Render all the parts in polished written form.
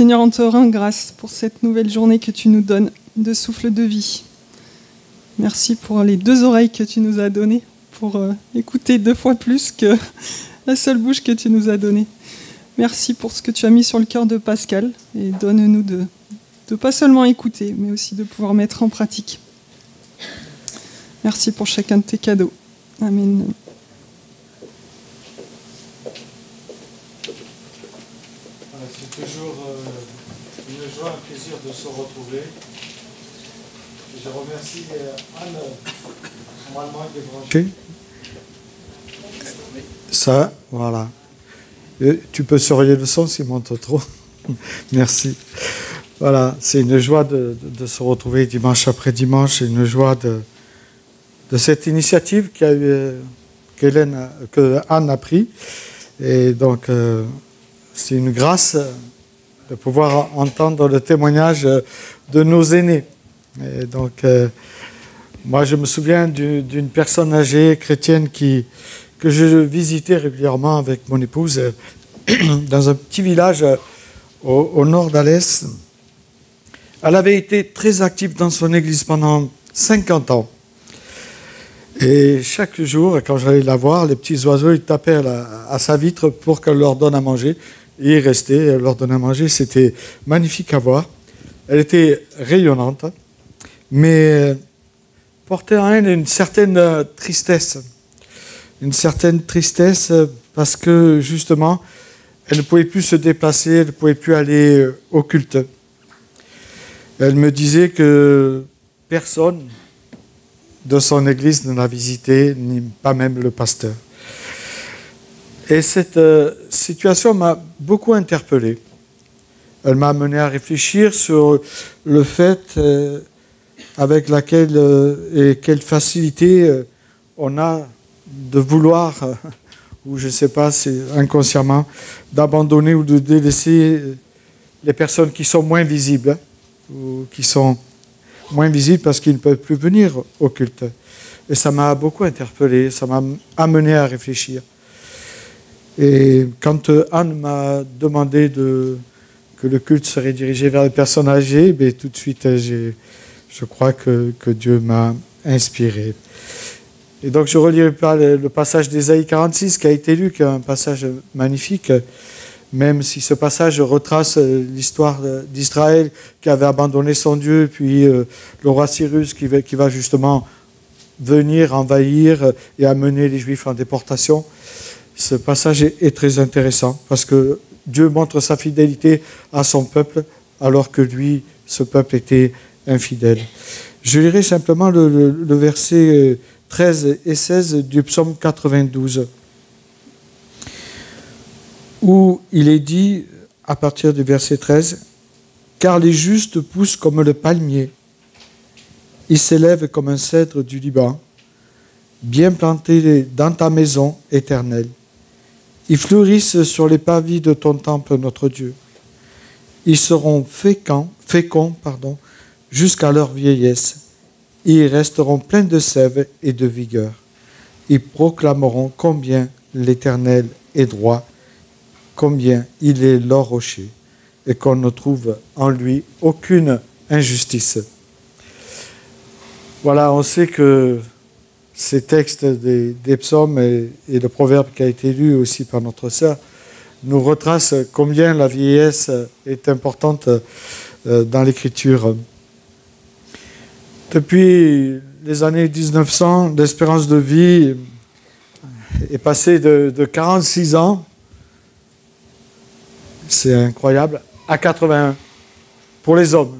Seigneur, on te rend grâce pour cette nouvelle journée que tu nous donnes de souffle de vie. Merci pour les 2 oreilles que tu nous as données, pour écouter 2 fois plus que la seule bouche que tu nous as donnée. Merci pour ce que tu as mis sur le cœur de Pascal et donne-nous de pas seulement écouter, mais aussi de pouvoir mettre en pratique. Merci pour chacun de tes cadeaux. Amen. C'est toujours une joie, un plaisir de se retrouver. Je remercie Anne, normalement il est branché. Ça, voilà. Et tu peux surveiller le son s'il monte trop. Merci. Voilà, c'est une joie de se retrouver dimanche après dimanche, une joie de cette initiative que Anne a pris. Et donc, c'est une grâce de pouvoir entendre le témoignage de nos aînés. Et donc, moi, je me souviens d'une personne âgée chrétienne que je visitais régulièrement avec mon épouse dans un petit village au nord d'Alès. Elle avait été très active dans son église pendant 50 ans. Et chaque jour, quand j'allais la voir, les petits oiseaux, ils tapaient à sa vitre pour qu'elle leur donne à manger. Et ils restaient, elle leur donnait à manger. C'était magnifique à voir. Elle était rayonnante, mais portait en elle une certaine tristesse. Une certaine tristesse parce que, justement, elle ne pouvait plus se déplacer, elle ne pouvait plus aller au culte. Elle me disait que personne de son église ne l'a visité, ni pas même le pasteur. Et cette situation m'a beaucoup interpellé. Elle m'a amené à réfléchir sur le fait avec laquelle et quelle facilité on a de vouloir, ou je ne sais pas, c'est inconsciemment, d'abandonner ou de délaisser les personnes qui sont moins visibles, ou qui sont moins visibles parce qu'ils ne peuvent plus venir au culte. Et ça m'a beaucoup interpellé, ça m'a amené à réfléchir. Et quand Anne m'a demandé que le culte serait dirigé vers les personnes âgées, ben, tout de suite, je crois que Dieu m'a inspiré. Et donc, je ne relirai pas le passage d'Ésaïe 46 qui a été lu, qui est un passage magnifique, même si ce passage retrace l'histoire d'Israël qui avait abandonné son Dieu, puis le roi Cyrus qui va justement venir envahir et amener les Juifs en déportation. Ce passage est très intéressant parce que Dieu montre sa fidélité à son peuple alors que lui, ce peuple était infidèle. Je lirai simplement le verset 13 et 16 du psaume 92 où il est dit, à partir du verset 13, « Car les justes poussent comme le palmier, ils s'élèvent comme un cèdre du Liban, bien plantés dans ta maison éternelle. Ils fleurissent sur les parvis de ton temple, notre Dieu. Ils seront féconds, jusqu'à leur vieillesse. Ils resteront pleins de sève et de vigueur. Ils proclameront combien l'Éternel est droit, combien il est leur rocher, et qu'on ne trouve en lui aucune injustice. » Voilà, on sait que ces textes des psaumes et le proverbe qui a été lu aussi par notre sœur nous retracent combien la vieillesse est importante dans l'Écriture. Depuis les années 1900, l'espérance de vie est passée de 46 ans, c'est incroyable, à 81 pour les hommes.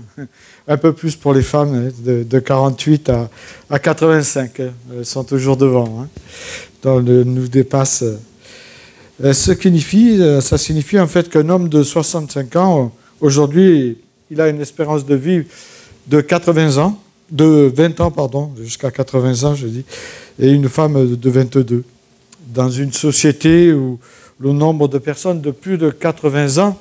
Un peu plus pour les femmes, de 48 à 85. Elles sont toujours devant. Donc, nous dépasse. Ça signifie en fait qu'un homme de 65 ans, aujourd'hui, il a une espérance de vie de 80 ans, de 20 ans, pardon, jusqu'à 80 ans, je dis, et une femme de 22. Dans une société où le nombre de personnes de plus de 80 ans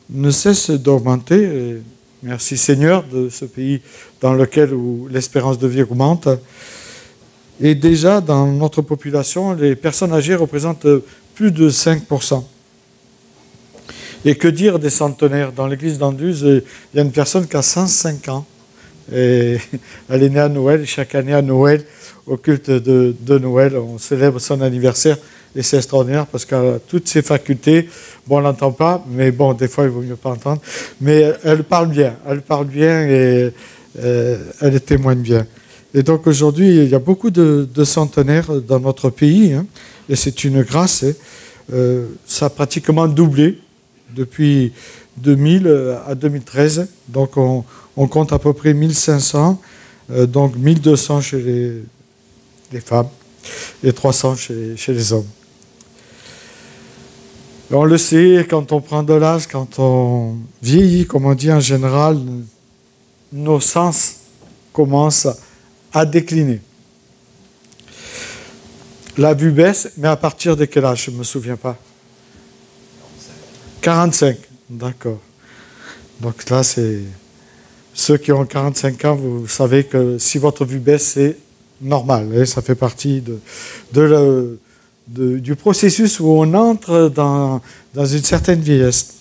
ne cesse d'augmenter. Et merci Seigneur de ce pays dans lequel l'espérance de vie augmente. Et déjà, dans notre population, les personnes âgées représentent plus de 5%. Et que dire des centenaires? Dans l'église d'Anduze, il y a une personne qui a 105 ans. Et elle est née à Noël. Chaque année à Noël, au culte de Noël, on célèbre son anniversaire. Et c'est extraordinaire parce qu'elle a toutes ses facultés. Bon, on l'entend pas, mais bon, des fois, il vaut mieux pas entendre. Mais elle parle bien. Elle parle bien et elle témoigne bien. Et donc aujourd'hui, il y a beaucoup de centenaires dans notre pays. Hein, et c'est une grâce. Ça a pratiquement doublé depuis 2000 à 2013. Donc on compte à peu près 1500. Donc 1200 chez les femmes et 300 chez les hommes. Et on le sait, quand on prend de l'âge, quand on vieillit, comme on dit en général, nos sens commencent à décliner. La vue baisse, mais à partir de quel âge? Je ne me souviens pas. 45, d'accord. Donc là, c'est ceux qui ont 45 ans, vous savez que si votre vue baisse, c'est normal. Et ça fait partie du processus où on entre dans une certaine vieillesse.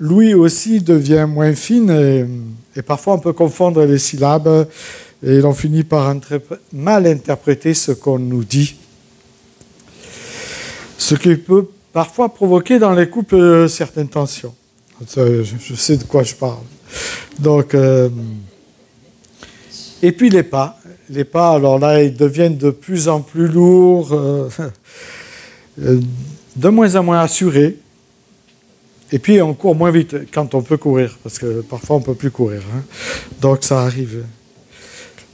L'ouïe aussi devient moins fine et parfois on peut confondre les syllabes et l'on finit par mal interpréter ce qu'on nous dit. Ce qui peut parfois provoquer dans les couples certaines tensions. Je sais de quoi je parle. Donc, et puis les pas. Les pas, alors là, ils deviennent de plus en plus lourds, de moins en moins assurés. Et puis on court moins vite quand on peut courir, parce que parfois on ne peut plus courir. Hein. Donc ça arrive.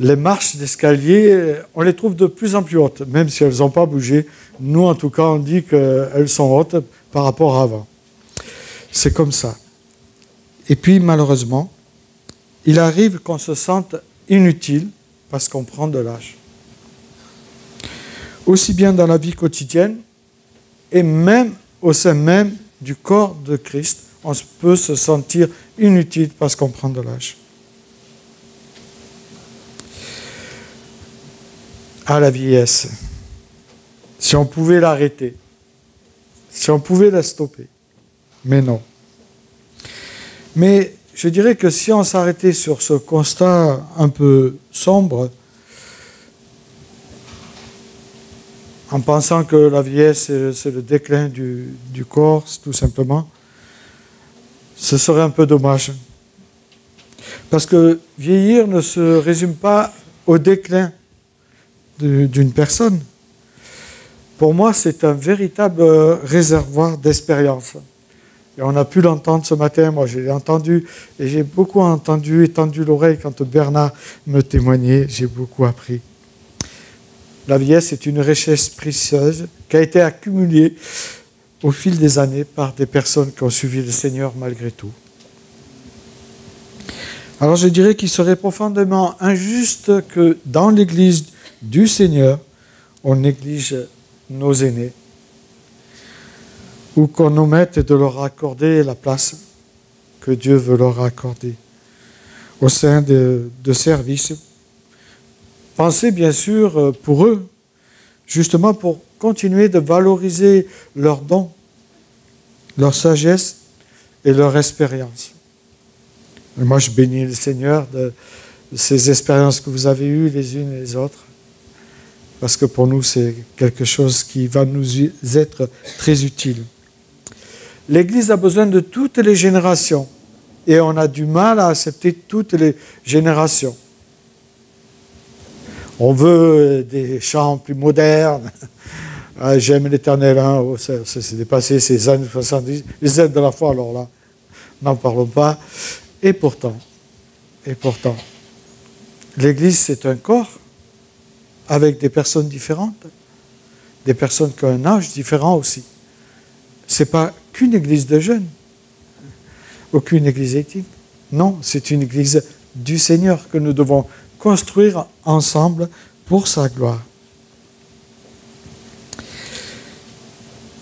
Les marches d'escalier, on les trouve de plus en plus hautes, même si elles n'ont pas bougé. Nous, en tout cas, on dit qu'elles sont hautes par rapport à avant. C'est comme ça. Et puis, malheureusement, il arrive qu'on se sente inutile parce qu'on prend de l'âge. Aussi bien dans la vie quotidienne et même au sein même du corps de Christ, on peut se sentir inutile parce qu'on prend de l'âge. À la vieillesse, si on pouvait l'arrêter, si on pouvait la stopper, mais non. Mais je dirais que si on s'arrêtait sur ce constat un peu sombre, en pensant que la vieillesse, c'est le déclin du corps, tout simplement, ce serait un peu dommage. Parce que vieillir ne se résume pas au déclin d'une personne. Pour moi, c'est un véritable réservoir d'expérience. Et on a pu l'entendre ce matin, moi j'ai entendu, et j'ai beaucoup entendu, étendu l'oreille quand Bernard me témoignait, j'ai beaucoup appris. La vieillesse est une richesse précieuse qui a été accumulée au fil des années par des personnes qui ont suivi le Seigneur malgré tout. Alors je dirais qu'il serait profondément injuste que dans l'Église du Seigneur, on néglige nos aînés ou qu'on omette de leur accorder la place que Dieu veut leur accorder au sein de services. Pensez bien sûr pour eux, justement pour continuer de valoriser leurs dons, leur sagesse et leur expérience. Et moi, je bénis le Seigneur de ces expériences que vous avez eues les unes et les autres, parce que pour nous, c'est quelque chose qui va nous être très utile. L'Église a besoin de toutes les générations, et on a du mal à accepter toutes les générations. On veut des chants plus modernes. Ah, j'aime l'Éternel, hein. Oh, ça s'est dépassé ces années 70. Les aides de la foi, alors là, n'en parlons pas. Et pourtant, l'Église, c'est un corps avec des personnes différentes, des personnes qui ont un âge différent aussi. Ce n'est pas qu'une église de jeunes, aucune église éthique. Non, c'est une église du Seigneur que nous devons construire ensemble pour sa gloire.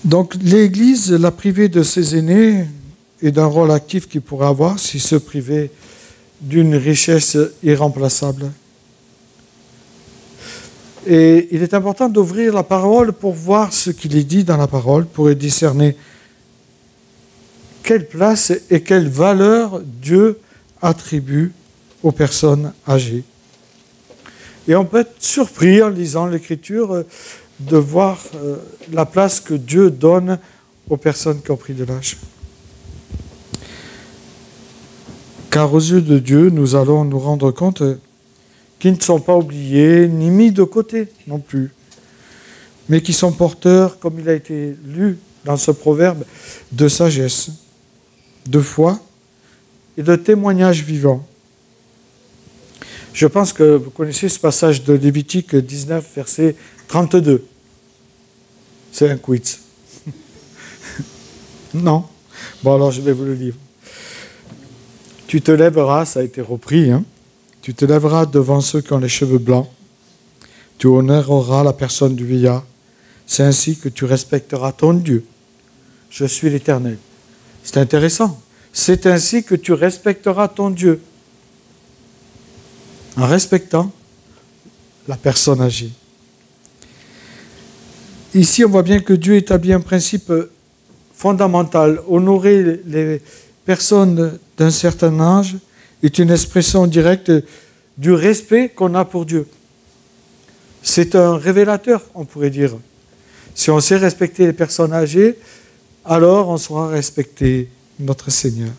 Donc l'Église l'a privé de ses aînés et d'un rôle actif qu'il pourrait avoir s'il se privait d'une richesse irremplaçable. Et il est important d'ouvrir la parole pour voir ce qu'il est dit dans la parole, pour discerner quelle place et quelle valeur Dieu attribue aux personnes âgées. Et on peut être surpris en lisant l'Écriture de voir la place que Dieu donne aux personnes qui ont pris de l'âge. Car aux yeux de Dieu, nous allons nous rendre compte qu'ils ne sont pas oubliés ni mis de côté non plus, mais qui sont porteurs, comme il a été lu dans ce proverbe, de sagesse, de foi et de témoignages vivants. Je pense que vous connaissez ce passage de Lévitique 19, verset 32. C'est un quiz. Non? Bon, alors je vais vous le lire. Tu te lèveras, ça a été repris, hein? Tu te lèveras devant ceux qui ont les cheveux blancs. Tu honoreras la personne du vieillard. C'est ainsi que tu respecteras ton Dieu. Je suis l'Éternel. C'est intéressant. C'est ainsi que tu respecteras ton Dieu. En respectant la personne âgée. Ici, on voit bien que Dieu établit un principe fondamental. Honorer les personnes d'un certain âge est une expression directe du respect qu'on a pour Dieu. C'est un révélateur, on pourrait dire. Si on sait respecter les personnes âgées, alors on saura respecter notre Seigneur.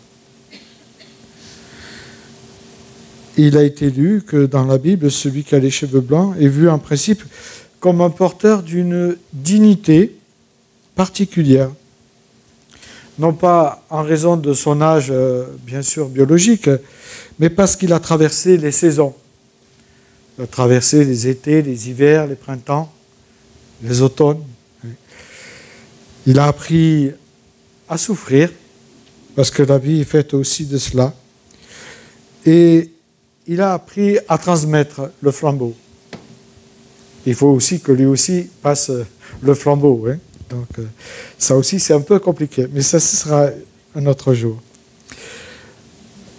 Il a été lu que dans la Bible, celui qui a les cheveux blancs est vu en principe comme un porteur d'une dignité particulière. Non pas en raison de son âge, bien sûr, biologique, mais parce qu'il a traversé les saisons. Il a traversé les étés, les hivers, les printemps, les automnes. Il a appris à souffrir, parce que la vie est faite aussi de cela. Et il a appris à transmettre le flambeau. Il faut aussi que lui aussi passe le flambeau. Hein. Donc ça aussi c'est un peu compliqué, mais ça ce sera un autre jour.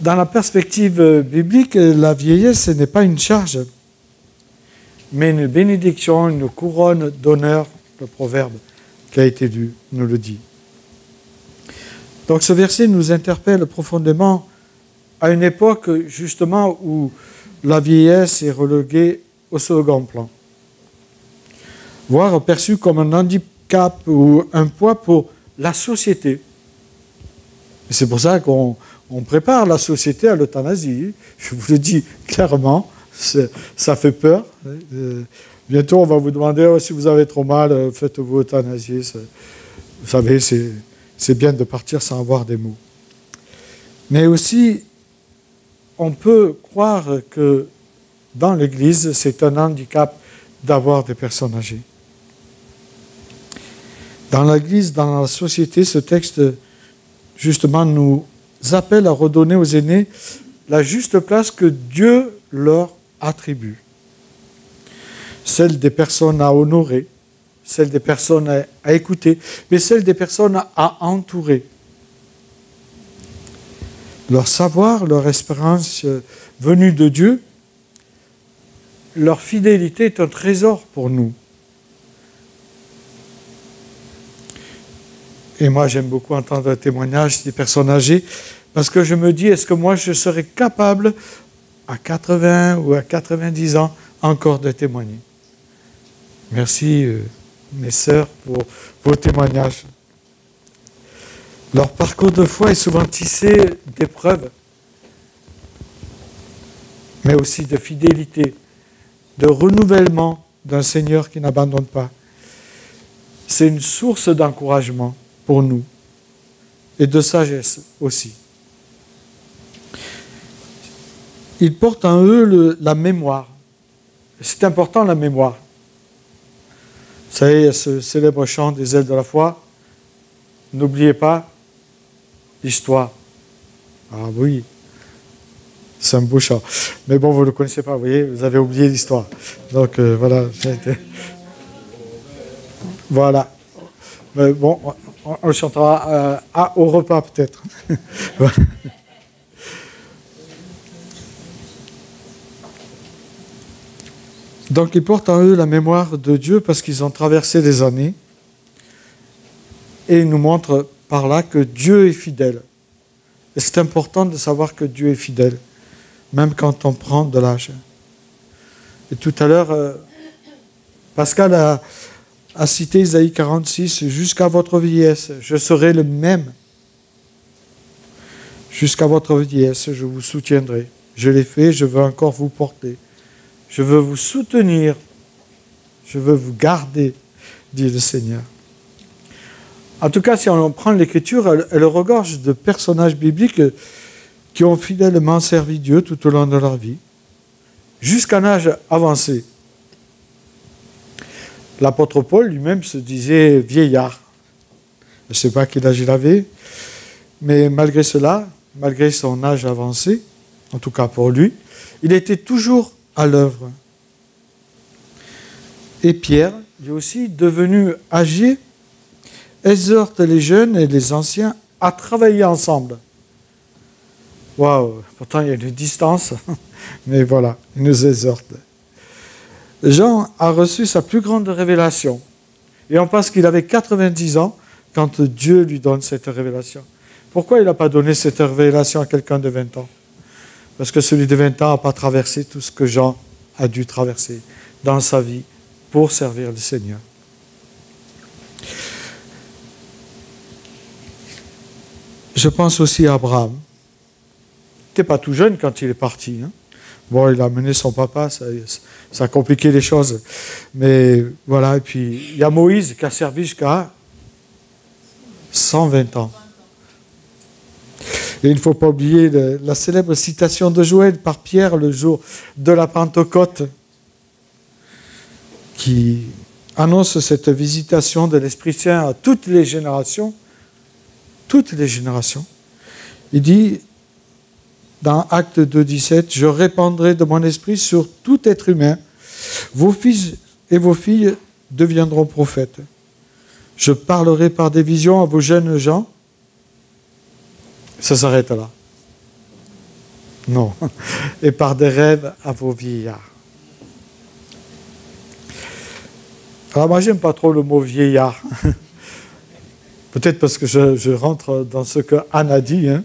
Dans la perspective biblique, la vieillesse ce n'est pas une charge, mais une bénédiction, une couronne d'honneur, le proverbe qui a été lu nous le dit. Donc ce verset nous interpelle profondément à une époque justement où la vieillesse est reléguée au second plan, voire perçue comme un handicap ou un poids pour la société. Et c'est pour ça qu'on prépare la société à l'euthanasie. Je vous le dis clairement, ça fait peur. Bientôt on va vous demander si vous avez trop mal, faites-vous euthanasier. Vous savez, c'est bien de partir sans avoir des mots. Mais aussi, on peut croire que dans l'Église, c'est un handicap d'avoir des personnes âgées. Dans l'Église, dans la société, ce texte, justement, nous appelle à redonner aux aînés la juste place que Dieu leur attribue. Celle des personnes à honorer, celle des personnes à écouter, mais celle des personnes à entourer. Leur savoir, leur espérance venue de Dieu, leur fidélité est un trésor pour nous. Et moi, j'aime beaucoup entendre le témoignage des personnes âgées, parce que je me dis, est-ce que moi, je serais capable, à 80 ou à 90 ans, encore de témoigner? Merci, mes sœurs, pour vos témoignages. Leur parcours de foi est souvent tissé d'épreuves, mais aussi de fidélité, de renouvellement d'un Seigneur qui n'abandonne pas. C'est une source d'encouragement pour nous et de sagesse aussi. Ils portent en eux la mémoire. C'est important la mémoire. Vous savez, il y a ce célèbre chant des ailes de la foi. N'oubliez pas l'histoire. Ah oui, c'est un beau chant. Mais bon, vous ne le connaissez pas, vous voyez, vous avez oublié l'histoire. Donc voilà. Voilà. Mais bon, on le chantera au repas peut-être. Donc ils portent en eux la mémoire de Dieu parce qu'ils ont traversé des années et ils nous montrent par là que Dieu est fidèle. Et c'est important de savoir que Dieu est fidèle, même quand on prend de l'âge. Et tout à l'heure, Pascal a cité Isaïe 46, « Jusqu'à votre vieillesse, je serai le même. Jusqu'à votre vieillesse, je vous soutiendrai. Je l'ai fait, je veux encore vous porter. Je veux vous soutenir. Je veux vous garder, dit le Seigneur. » En tout cas, si on prend l'Écriture, elle regorge de personnages bibliques qui ont fidèlement servi Dieu tout au long de leur vie, jusqu'à un âge avancé. L'apôtre Paul lui-même se disait vieillard. Je ne sais pas quel âge il avait, mais malgré cela, malgré son âge avancé, en tout cas pour lui, il était toujours à l'œuvre. Et Pierre, lui aussi, devenu âgé, exhorte les jeunes et les anciens à travailler ensemble. Waouh, pourtant il y a une distance, mais voilà, il nous exhorte. Jean a reçu sa plus grande révélation. Et on pense qu'il avait 90 ans quand Dieu lui donne cette révélation. Pourquoi il n'a pas donné cette révélation à quelqu'un de 20 ans? Parce que celui de 20 ans n'a pas traversé tout ce que Jean a dû traverser dans sa vie pour servir le Seigneur. Je pense aussi à Abraham. Il n'était pas tout jeune quand il est parti. Hein. Bon, il a amené son papa, ça a compliqué les choses. Mais voilà, et puis il y a Moïse qui a servi jusqu'à 120 ans. Et il ne faut pas oublier la célèbre citation de Joël par Pierre le jour de la Pentecôte, qui annonce cette visitation de l'Esprit Saint à toutes les générations. Toutes les générations. Il dit, dans Actes 2,17, « Je répandrai de mon esprit sur tout être humain. Vos fils et vos filles deviendront prophètes. Je parlerai par des visions à vos jeunes gens. » Ça s'arrête là. Non. « Et par des rêves à vos vieillards. » Alors moi, j'aime pas trop le mot vieillard. Peut-être parce que je rentre dans ce que Anne a dit. Hein.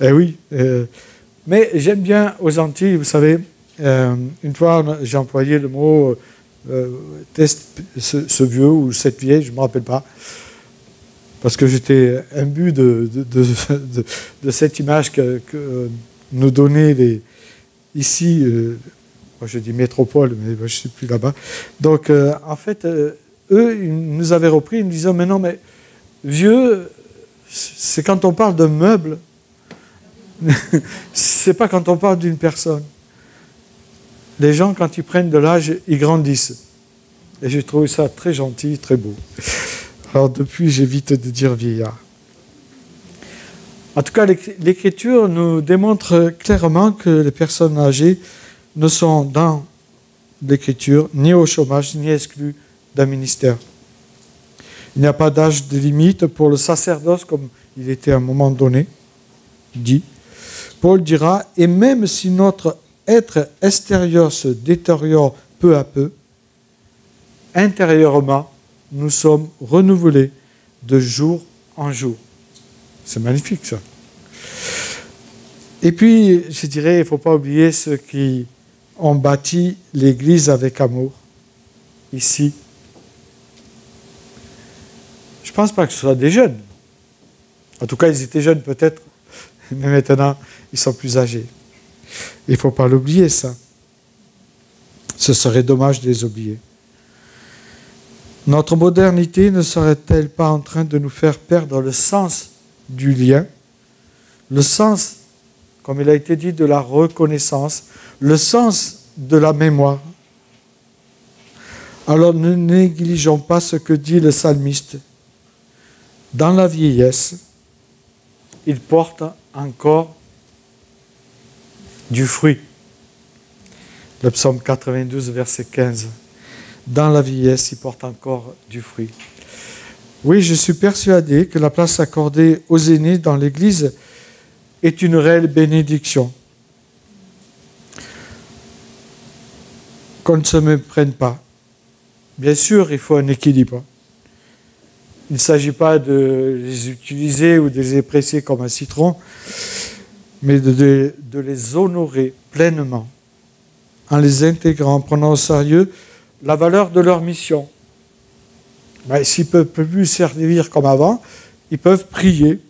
Eh oui. Mais j'aime bien aux Antilles, vous savez, une fois j'ai employé le mot ce vieux ou cette vieille, je ne me rappelle pas, parce que j'étais imbu de cette image que nous donnaient ici, moi je dis métropole, mais je ne suis plus là-bas. Donc en fait, eux, ils nous avaient repris, ils nous disaient, mais non, mais vieux, c'est quand on parle de meubles, c'est pas quand on parle d'une personne. Les gens, quand ils prennent de l'âge, ils grandissent. Et j'ai trouvé ça très gentil, très beau. Alors depuis, j'évite de dire vieillard. En tout cas, l'Écriture nous démontre clairement que les personnes âgées ne sont dans l'Écriture ni au chômage, ni exclues d'un ministère. Il n'y a pas d'âge de limite pour le sacerdoce, comme il était à un moment donné dit. Paul dira, et même si notre être extérieur se détériore peu à peu, intérieurement, nous sommes renouvelés de jour en jour. C'est magnifique ça. Et puis, je dirais, il ne faut pas oublier ceux qui ont bâti l'Église avec amour, ici. Je ne pense pas que ce soit des jeunes. En tout cas, ils étaient jeunes peut-être, mais maintenant, ils sont plus âgés. Il ne faut pas l'oublier, ça. Ce serait dommage de les oublier. Notre modernité ne serait-elle pas en train de nous faire perdre le sens du lien, le sens, comme il a été dit, de la reconnaissance, le sens de la mémoire? Alors ne négligeons pas ce que dit le psalmiste. Dans la vieillesse, il porte encore du fruit. Le psaume 92, verset 15. Dans la vieillesse, il porte encore du fruit. Oui, je suis persuadé que la place accordée aux aînés dans l'Église est une réelle bénédiction. Qu'on ne se méprenne pas. Bien sûr, il faut un équilibre. Il ne s'agit pas de les utiliser ou de les apprécier comme un citron, mais de les honorer pleinement, en les intégrant, en prenant au sérieux la valeur de leur mission. S'ils ne peuvent plus servir comme avant, ils peuvent prier.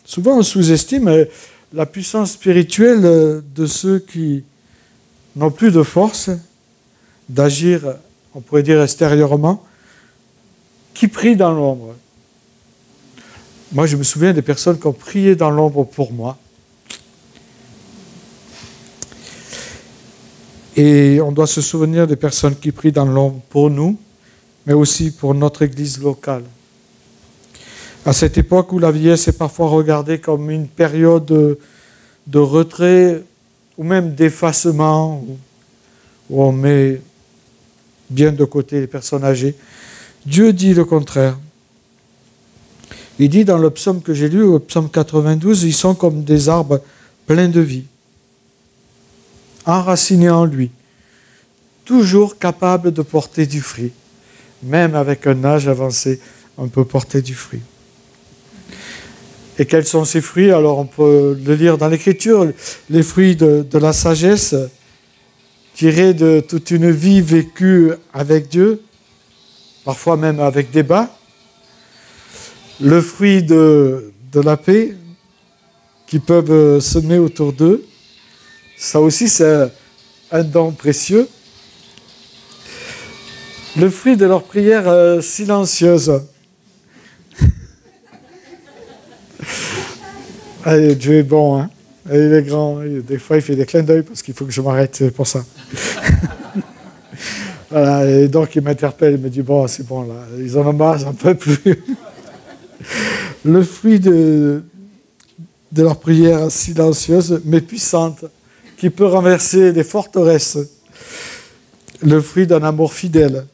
Souvent, on sous-estime la puissance spirituelle de ceux qui n'ont plus de force d'agir, on pourrait dire extérieurement, qui prient dans l'ombre. Moi, je me souviens des personnes qui ont prié dans l'ombre pour moi. Et on doit se souvenir des personnes qui prient dans l'ombre pour nous, mais aussi pour notre Église locale. À cette époque où la vieillesse est parfois regardée comme une période de retrait ou même d'effacement, où on met bien de côté les personnes âgées, Dieu dit le contraire. Il dit dans le psaume que j'ai lu, au psaume 92, ils sont comme des arbres pleins de vie, enracinés en lui, toujours capables de porter du fruit. Même avec un âge avancé, on peut porter du fruit. Et quels sont ces fruits? Alors on peut le lire dans l'Écriture, les fruits de la sagesse, tirés de toute une vie vécue avec Dieu, parfois même avec débat. Le fruit de la paix qu'ils peuvent semer autour d'eux. Ça aussi, c'est un don précieux. Le fruit de leur prière silencieuse. Allez, Dieu est bon, hein? Il est grand. Des fois, il fait des clins d'œil parce qu'il faut que je m'arrête pour ça. Voilà, et donc, il m'interpelle, il me dit, bon, c'est bon, là, ils en ont marre, j'en peux plus. Le fruit de leur prière silencieuse, mais puissante, qui peut renverser des forteresses. Le fruit d'un amour fidèle.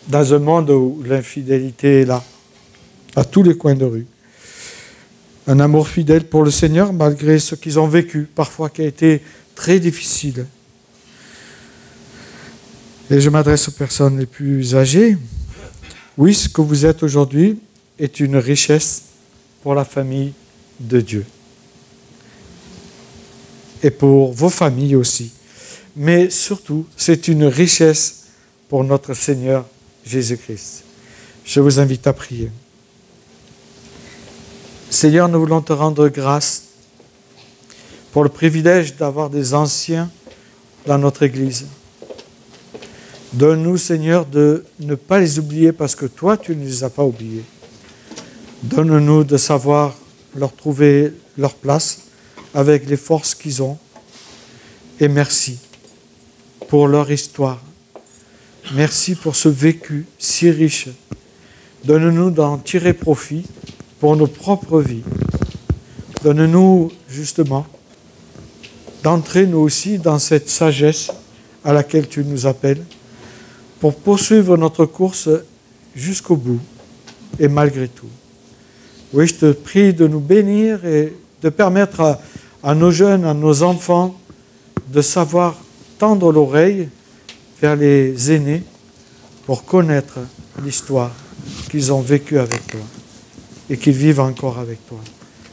Dans un monde où l'infidélité est là, à tous les coins de rue. Un amour fidèle pour le Seigneur, malgré ce qu'ils ont vécu, parfois qui a été très difficile. Et je m'adresse aux personnes les plus âgées. Oui, ce que vous êtes aujourd'hui est une richesse pour la famille de Dieu. Et pour vos familles aussi. Mais surtout, c'est une richesse pour notre Seigneur Jésus-Christ. Je vous invite à prier. Seigneur, nous voulons te rendre grâce pour le privilège d'avoir des anciens dans notre Église. Donne-nous, Seigneur, de ne pas les oublier parce que toi, tu ne les as pas oubliés. Donne-nous de savoir leur trouver leur place avec les forces qu'ils ont. Et merci pour leur histoire. Merci pour ce vécu si riche. Donne-nous d'en tirer profit pour nos propres vies. Donne-nous justement d'entrer nous aussi dans cette sagesse à laquelle tu nous appelles pour poursuivre notre course jusqu'au bout et malgré tout. Oui, je te prie de nous bénir et de permettre à nos jeunes, à nos enfants de savoir tendre l'oreille vers les aînés pour connaître l'histoire qu'ils ont vécue avec toi et qu'ils vivent encore avec toi.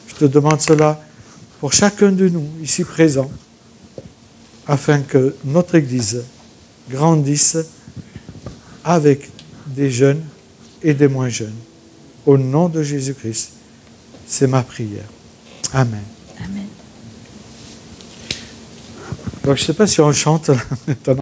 Je te demande cela pour chacun de nous ici présents afin que notre Église grandisse avec des jeunes et des moins jeunes. Au nom de Jésus-Christ, c'est ma prière. Amen. Amen. Donc, je ne sais pas si on chante maintenant.